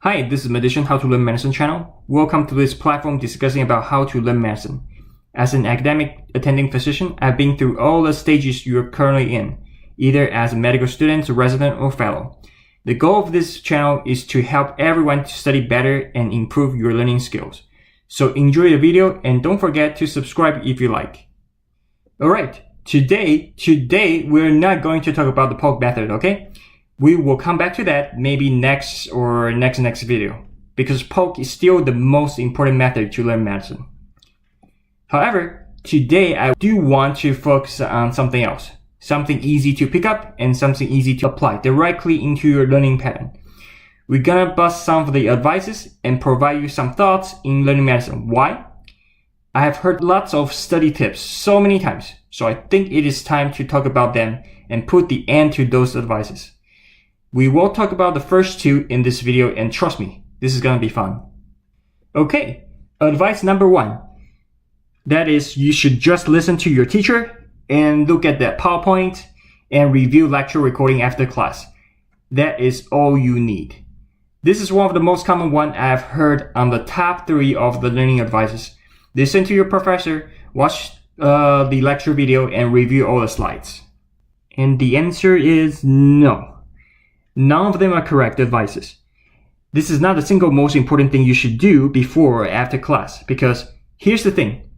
Hi, this is Medician How to Learn Medicine channel. Welcome to this platform discussing about how to learn medicine. As an academic attending physician, I've been through all the stages you're currently in, either as a medical student, resident, or fellow. The goal of this channel is to help everyone to study better and improve your learning skills. So enjoy the video and don't forget to subscribe if you like. Alright, today we're not going to talk about the PULQ method, okay? We will come back to that maybe next video, because PULQ is still the most important method to learn medicine. However, today I do want to focus on something else, something easy to pick up and something easy to apply directly into your learning pattern. We're gonna bust some of the advices and provide you some thoughts in learning medicine. Why? I have heard lots of study tips so many times, so I think it is time to talk about them and put the end to those advices. We will talk about the first two in this video, and trust me, this is gonna be fun. Okay, advice number 1. That is, you should just listen to your teacher and look at that PowerPoint and review lecture recording after class. That is all you need. This is one of the most common one I've heard on the top 3 of the learning advices. Listen to your professor, watch the lecture video, and review all the slides. And the answer is no. None of them are correct advices. This is not the single most important thing you should do before or after class, because here's the thing.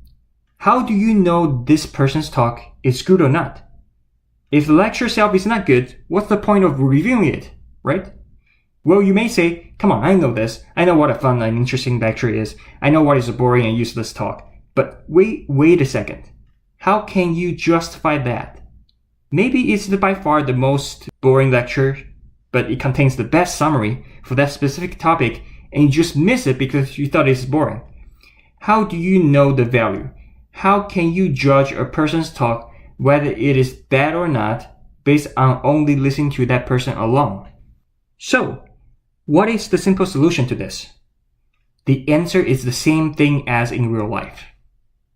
How do you know this person's talk is good or not? If the lecture itself is not good, what's the point of reviewing it, right? Well, you may say, come on, I know this. I know what a fun and interesting lecture is. I know what is a boring and useless talk. But wait a second. How can you justify that? Maybe it's by far the most boring lecture, but it contains the best summary for that specific topic, and you just miss it because you thought it's boring. How do you know the value? How can you judge a person's talk, whether it is bad or not, based on only listening to that person alone? So, what is the simple solution to this? The answer is the same thing as in real life.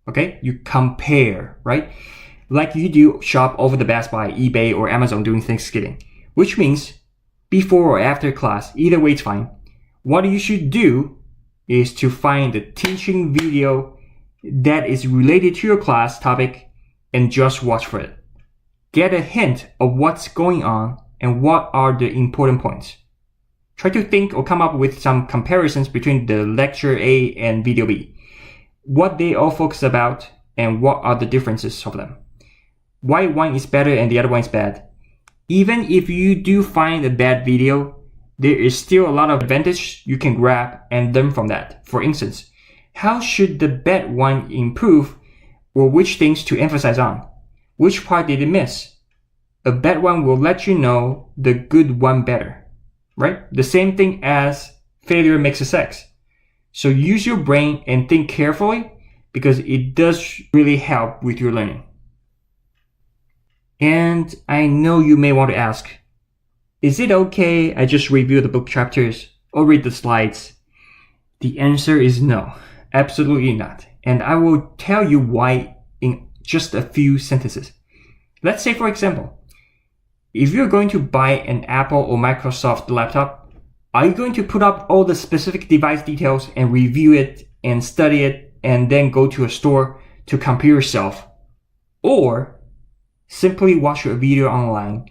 Okay? You compare, right? Like you do shop over the Best Buy, eBay, or Amazon during Thanksgiving, which means before or after class, either way it's fine. What you should do is to find the teaching video that is related to your class topic and just watch for it. Get a hint of what's going on and what are the important points. Try to think or come up with some comparisons between the lecture A and video B. What they all focus about and what are the differences of them. Why one is better and the other one is bad. Even if you do find a bad video, there is still a lot of advantage you can grab and learn from that. For instance, how should the bad one improve, or which things to emphasize on? Which part did it miss? A bad one will let you know the good one better, right? The same thing as failure makes a success. So use your brain and think carefully, because it does really help with your learning. And I know you may want to ask, is it okay I just review the book chapters or read the slides? The answer is no, absolutely not. And I will tell you why in just a few sentences. Let's say, for example, if you're going to buy an Apple or Microsoft laptop, are you going to put up all the specific device details and review it and study it and then go to a store to compare yourself? Or simply watch a video online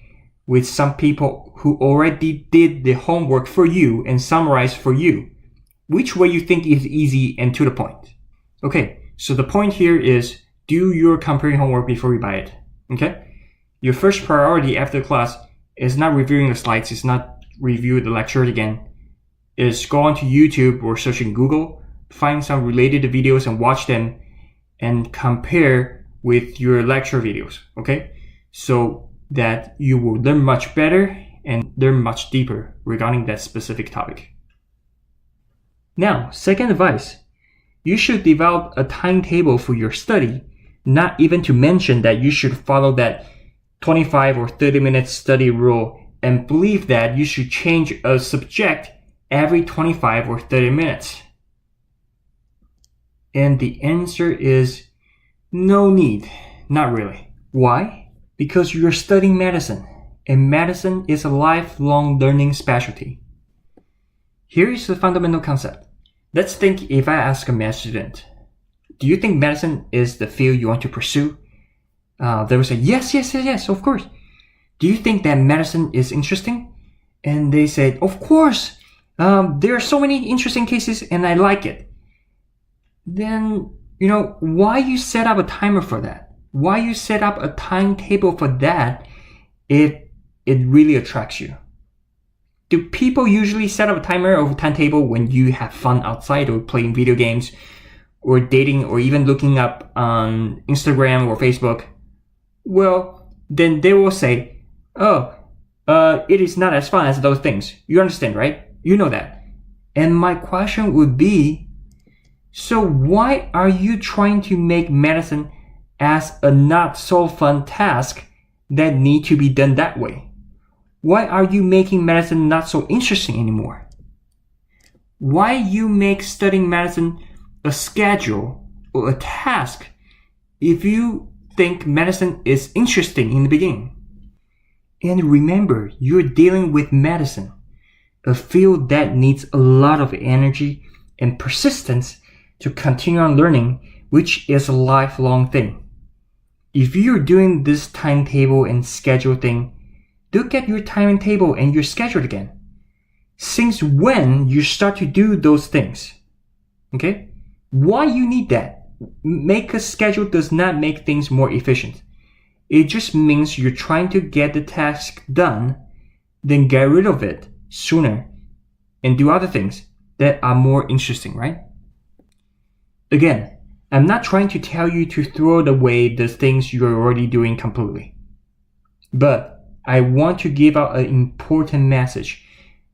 with some people who already did the homework for you and summarized for you? Which way you think is easy and to the point? Okay, so the point here is do your comparing homework before you buy it. Okay? Your first priority after class is not reviewing the slides, it's not review the lecture again. Is go onto YouTube or search in Google, find some related videos and watch them and compare with your lecture videos, okay? So that you will learn much better and learn much deeper regarding that specific topic. Now, second advice, you should develop a timetable for your study, not even to mention that you should follow that 25 or 30 minute study rule and believe that you should change a subject every 25 or 30 minutes. And the answer is no need, not really. Why? Because you're studying medicine, and medicine is a lifelong learning specialty. Here is the fundamental concept. Let's think if I ask a med student, do you think medicine is the field you want to pursue? They will say, yes, of course. Do you think that medicine is interesting? And they said, of course. There are so many interesting cases and I like it. Then, why you set up a timer for that? Why you set up a timetable for that if it really attracts you? Do people usually set up a timer or a timetable when you have fun outside or playing video games or dating or even looking up on Instagram or Facebook? Well, then they will say, it is not as fun as those things. You understand, right? You know that. And my question would be, so why are you trying to make medicine as a not so fun task that need to be done that way? Why are you making medicine not so interesting anymore? Why you make studying medicine a schedule or a task if you think medicine is interesting in the beginning? And remember, you're dealing with medicine, a field that needs a lot of energy and persistence to continue on learning, which is a lifelong thing. If you're doing this timetable and schedule thing, look at your timetable and your schedule again. Since when you start to do those things? Okay? Why you need that? Make a schedule does not make things more efficient. It just means you're trying to get the task done, then get rid of it sooner and do other things that are more interesting, right? Again, I'm not trying to tell you to throw away the things you're already doing completely. But I want to give out an important message.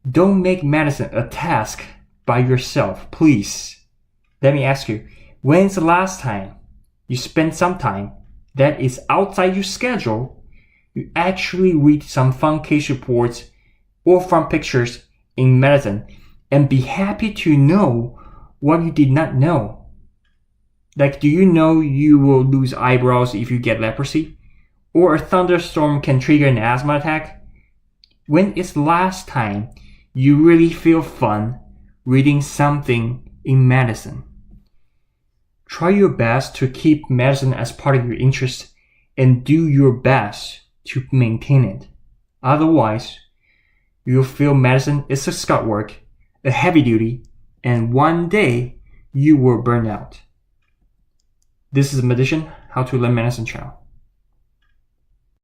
Don't make medicine a task by yourself, please. Let me ask you, when's the last time you spent some time that is outside your schedule, you actually read some fun case reports or fun pictures in medicine and be happy to know what you did not know? Like, do you know you will lose eyebrows if you get leprosy? Or a thunderstorm can trigger an asthma attack? When is the last time you really feel fun reading something in medicine? Try your best to keep medicine as part of your interest and do your best to maintain it. Otherwise, you'll feel medicine is a scut work, a heavy duty, and one day you will burn out. This is Medician, How to Learn Medicine channel.